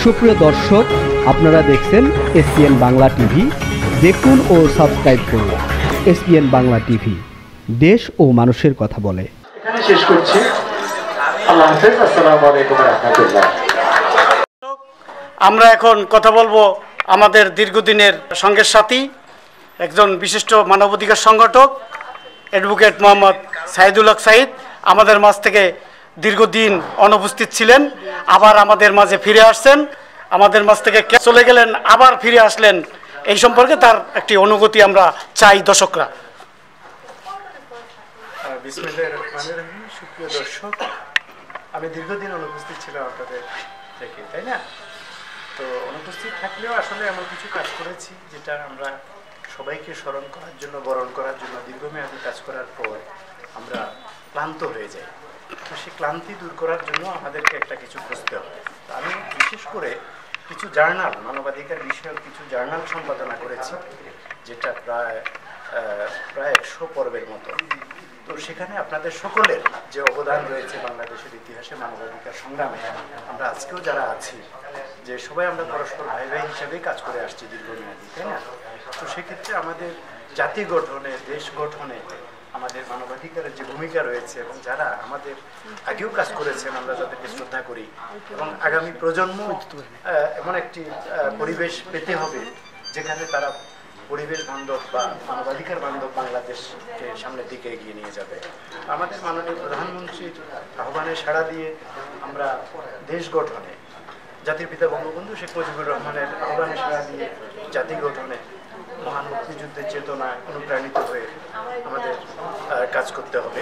সুপ্রিয় দর্শক, আপনারা দেখছেন এসপিএন বাংলা টিভি। দেখুন ও সাবস্ক্রাইব করুন এসপিএন বাংলা টিভি, দেশ ও মানুষের কথা বলে। এখানে শেষ করছি। আল্লাহ হাফেজ। আসসালামু আলাইকুম ওয়া রাহমাতুল্লাহ। আমরা এখন কথা বলবো আমাদের দীর্ঘদিনের সঙ্গের সাথী, একজন বিশিষ্ট মানবাধিকার সংগঠক অ্যাডভোকেট মোহাম্মদ সাইদুল হক সাইদ। আমাদের মাঝ থেকে দীর্ঘদিন অনুপস্থিত ছিলেন, আবার আমাদের মাঝে ফিরে আসছেন। আমাদের মাঝ থেকে চলে গেলেন, আবার ফিরে আসলেন। এই সম্পর্কে তার একটি অনুভূতি আমরা চাই দর্শকরা। বিসমিল্লাহির রহমানির রহিম। সুপ্রিয় দর্শক, আমি দীর্ঘদিন অনুপস্থিত ছিলাম আপনাদের থেকে, তাই না? তো অনুপস্থিত থাকলেও আসলে এমন কিছু কাজ করেছি যেটা আমরা সবাইকে স্মরণ করার জন্য, বরণ করার জন্য দীর্ঘমেয়াদী কাজ করার পর আমরা ক্লান্ত হয়ে যাই। তো সেই ক্লান্তি দূর করার জন্য আমাদেরকে একটা কিছু খুঁজতে হবে। তো আমি বিশেষ করে কিছু জার্নাল, মানবাধিকার বিষয়ক কিছু জার্নাল সম্পাদনা করেছি, যেটা প্রায় 100 পর্বের মতো। তো সেখানে আপনাদের সকলের যে অবদান রয়েছে বাংলাদেশের ইতিহাসে মানবাধিকার সংগ্রামে, আমরা আজকেও যারা আছি, যে সবাই আমরা পরস্পর ভাই ভাই হিসেবেই কাজ করে আসছি দীর্ঘমেয়াদী, তাই না? তো সেক্ষেত্রে আমাদের জাতি গঠনে, দেশ গঠনে আমাদের মানবাধিকারের যে ভূমিকা রয়েছে, এবং যারা আমাদের আগেও কাজ করেছেন আমরা যাদেরকে শ্রদ্ধা করি, এবং আগামী প্রজন্ম এমন একটি পরিবেশ পেতে হবে যেখানে তারা পরিবেশ বান্ধব বা মানবাধিকার বান্ধব বাংলাদেশকে সামনের দিকে এগিয়ে নিয়ে যাবে। আমাদের মাননীয় প্রধানমন্ত্রীর আহ্বানে সাড়া দিয়ে আমরা দেশ গঠনে, জাতির পিতা বঙ্গবন্ধু শেখ মুজিবুর রহমানের আহ্বানে সাড়া দিয়ে জাতি গঠনে, মহান মুক্তিযুদ্ধের চেতনায় অনুপ্রাণিত হয়ে আমাদের কাজ করতে হবে,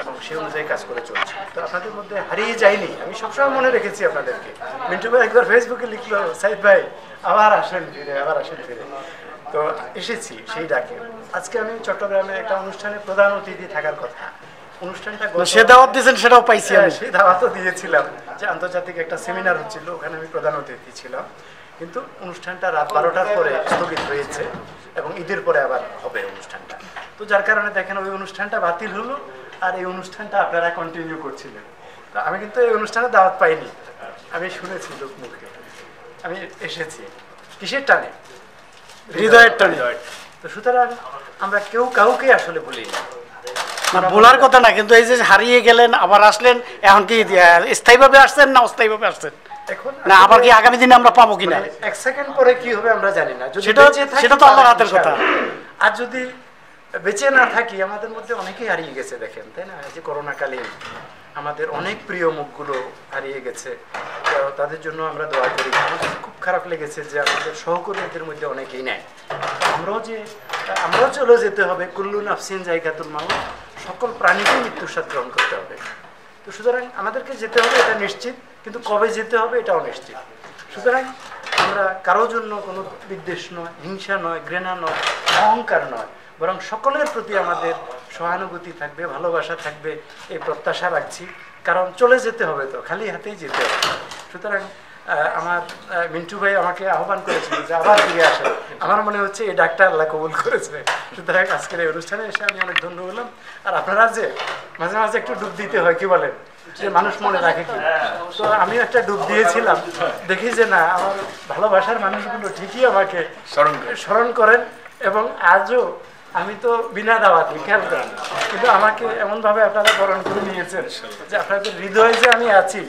এবং সেই অনুযায়ী কাজ করে চলছে। তো আপনাদের মধ্যে হারিয়ে যায়নি, আমি সবসময় মনে রেখেছি আপনাদেরকে। মিন্টু ভাই একবার ফেসবুকে লিখলো, সাইদ ভাই আবার আসেন ফিরে, আবার আসেন ফিরে। তো এসেছি সেই ডাকে। আজকে আমি চট্টগ্রামে একটা অনুষ্ঠানে প্রধান অতিথি থাকার কথা। অনুষ্ঠানটা সে দাওয়াত দিয়েছেন, সেটাও পাইছি আমি। সেই দাওয়াতও দিয়েছিলাম যে আন্তর্জাতিক একটা সেমিনার হচ্ছিল, ওখানে আমি প্রধান অতিথি ছিলাম। কিন্তু অনুষ্ঠানটা রাত 12টার পরে স্থগিত হয়েছে, এবং ঈদের পরে আবার হবে অনুষ্ঠানটা। তো যার কারণে দেখেন ওই অনুষ্ঠানটা বাতিল হলো, আর এই অনুষ্ঠানটা আপনারা কন্টিনিউ করছিলেন। তো আমি কিন্তু এই অনুষ্ঠানে দাওয়াত পাইনি, আমি শুনেছি লোক মুখে, আমি এসেছি কিসের টানে, হৃদয়ের টানে। তো সুতরাং আমরা কেউ কাউকে আসলে বলি না, বলার কথা না, কিন্তু এই যে হারিয়ে গেলেন আবার আসলেন, এখন কি স্থায়ীভাবে আসছেন না অস্থায়ীভাবে আসছেন, এখন না আবার কি আগামী দিনে আমরা পাবো কিনা? এক সেকেন্ড পরে কি হবে আমরা জানি না, সেটা তো আল্লাহর হাতের কথা। আর যদি বেঁচে না থাকি, আমাদের মধ্যে অনেকেই হারিয়ে গেছে দেখেন, তাই না? এই যে করোনাকালীন আমাদের অনেক প্রিয় মুখগুলো হারিয়ে গেছে, তাদের জন্য আমরা দোয়া করি। আমাদের খুব খারাপ লেগেছে যে আমাদের সহকর্মীদের মধ্যে অনেকেই নেয়। আমরাও চলে যেতে হবে, কুল্লু নাফসিন জায়গাতুল মাউত, সকল প্রাণীকে মৃত্যুর স্বাদ গ্রহণ করতে হবে। তো সুতরাং আমাদেরকে যেতে হবে, এটা নিশ্চিত, কিন্তু কবে যেতে হবে এটাও নিশ্চিত। সুতরাং আমরা কারোর জন্য কোনো বিদ্বেষ নয়, হিংসা নয়, ঘৃণা নয়, অহংকার নয়, বরং সকলের প্রতি আমাদের সহানুভূতি থাকবে, ভালোবাসা থাকবে, এই প্রত্যাশা রাখছি। কারণ চলে যেতে হবে, তো খালি হাতেই যেতে হবে। সুতরাং আমার মিন্টু ভাই আমাকে আহ্বান করেছিল যে আবার ফিরে আসে, আমার মনে হচ্ছে এই ডাক্তার আল্লাহ কবুল করেছে। সুতরাং আজকের এই অনুষ্ঠানে এসে আমি অনেক ধন্য হলাম। আর আপনারা যে মাঝে মাঝে একটু ডুব দিতে হয়, কি বলেন, যে মানুষ মনে রাখে কি, তো আমিও একটা ডুব দিয়েছিলাম, দেখি যে না, আমার ভালোবাসার মানুষগুলো ঠিকই আমাকে স্মরণ করেন। এবং আজও আমি তো বিনা দাওয়াতে, খেয়াল করেন, কিন্তু আমাকে এমনভাবে আপনারা বরণ করে নিয়েছেন যে আপনাদের হৃদয়ে যে আমি আছি,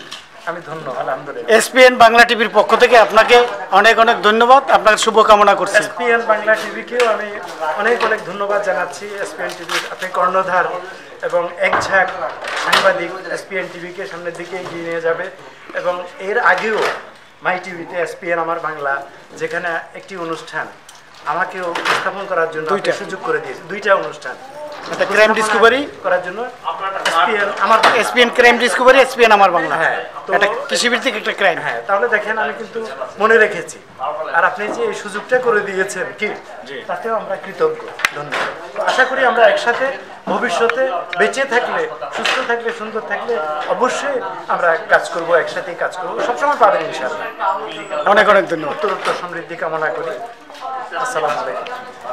আমি ধন্য, আলহামদুলিল্লাহ। এসপিএন বাংলা টিভির পক্ষ থেকে আপনাকে অনেক অনেক ধন্যবাদ, আপনার শুভকামনা করছি। এসপিএন বাংলা টিভিকেও আমি অনেক অনেক ধন্যবাদ জানাচ্ছি। এসপিএন টিভির আপনি কর্ণধার এবং একঝাঁক সাংবাদিক এসপিএন টিভিকে সামনের দিকে এগিয়ে নিয়ে যাবে। এবং এর আগেও মাই টিভিতে এসপিএন আমার বাংলা, যেখানে একটি অনুষ্ঠান আমাকেও উপস্থাপন করার জন্য সুযোগ করে দিয়েছে, 2টা অনুষ্ঠান, একটা ক্রাইম ডিসকভারি করার জন্য এসপিএন ক্রাইম ডিসকভারি, এসপিএন আমার বাংলা, হ্যাঁ, তো এটা কৃষিভিত্তিক একটা ক্রাইম। হ্যাঁ, তাহলে দেখেন আমি কিন্তু মনে রেখেছি, আর আপনি যে এই সুযোগটা করে দিয়েছেন কি, তাতেও আমরা কৃতজ্ঞ, ধন্যবাদ। তো আশা করি আমরা একসাথে ভবিষ্যতে বেঁচে থাকলে, সুস্থ থাকলে, সুন্দর থাকলে অবশ্যই আমরা কাজ করব, একসাথেই কাজ করবো, সবসময় পাবেন ইনশাআল্লাহ। অনেক অনেক ধন্যবাদ। উত্তরোত্তর সমৃদ্ধি কামনা করি। আসসালামু আলাইকুম।